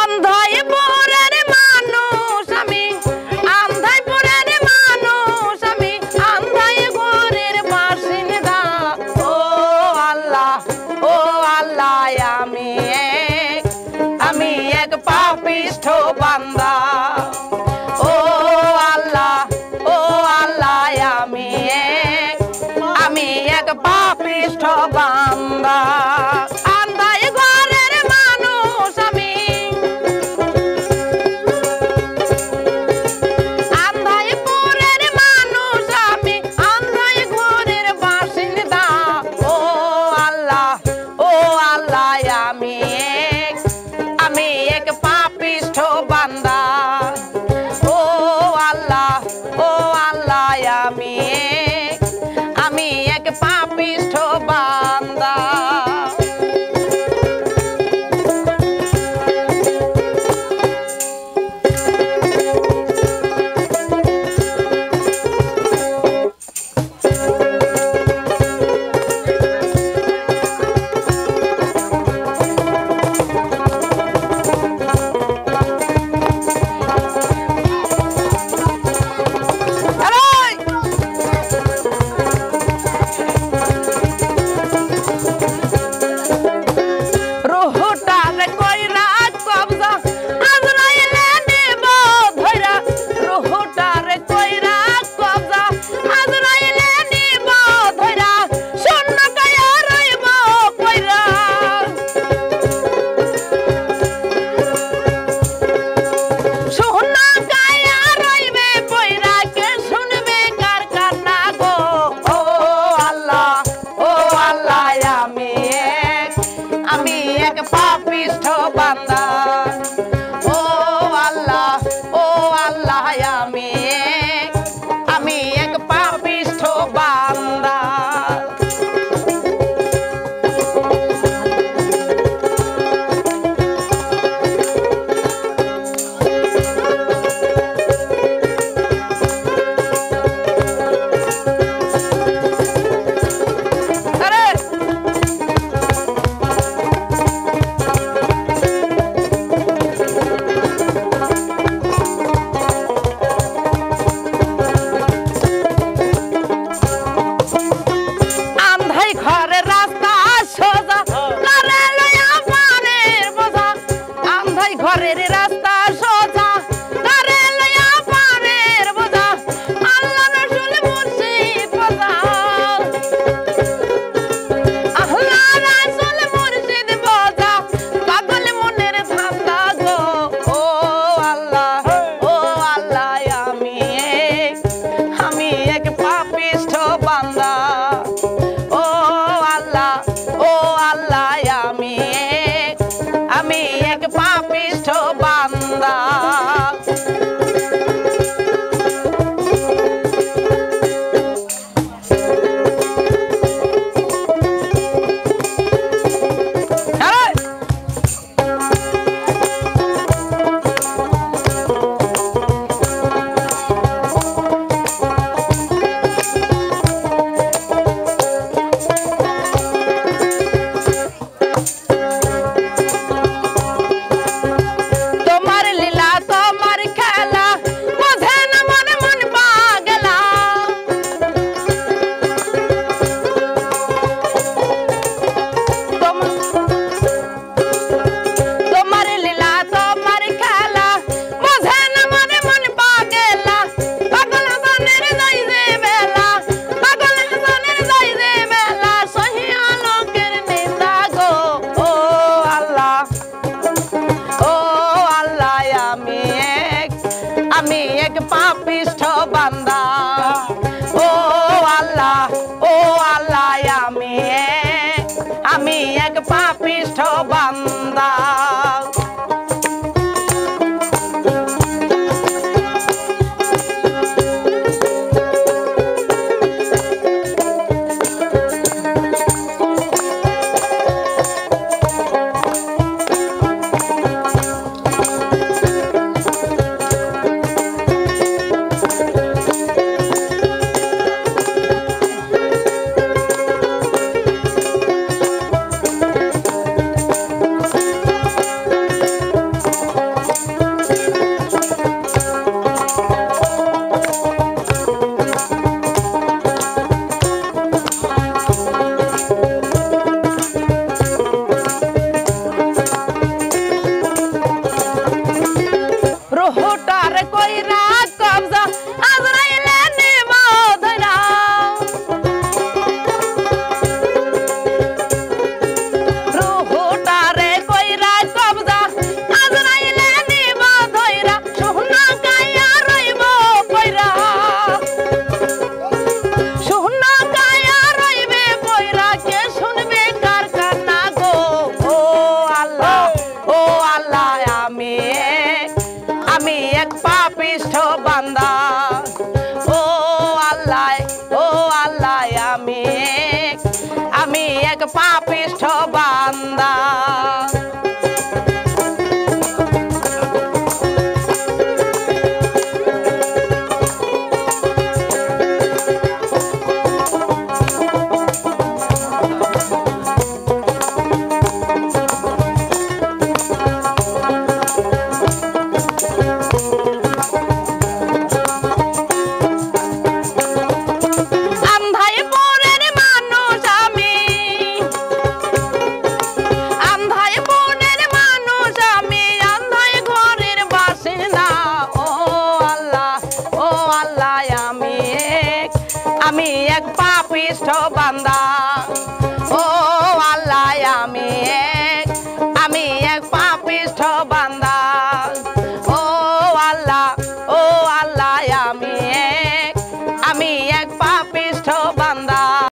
আন্ধাইপুরের মানুষ আমি, আন্ধাইপুরের মানুষ আমি, আন্ধাইপুরের বাসিন্দা। ও আল্লাহ আমি এক পাপিষ্ঠ বান্দা। ও আল্লাহ আমি এক পাপিষ্ঠ বান্দা। আমি এক পাপিষ্ঠ বান্দা। পাপিষ্ঠ বান্দা। ও আল্লাহ আমি এক পাপিষ্ঠ বান্দা। ঘরের রাস্তা সোজা করে লইয়া পারের বোঝা, আল্লাহ রসুল মুর্শিদ বোঝা, আল্লাহ রসুল মুর্শিদ বোঝা, পাগল মনের ধান্দা গো। ও আল্লাহ আমি এক পাপিষ্ঠ বান্দা। ও আল্লাহ আমি এক পাপিষ্ঠ বান্দা। আমি এক পাপিষ্ঠ বান্দা। ও আল্লাহ আমি এক পাপিষ্ঠ বান্দা। আল্লাহ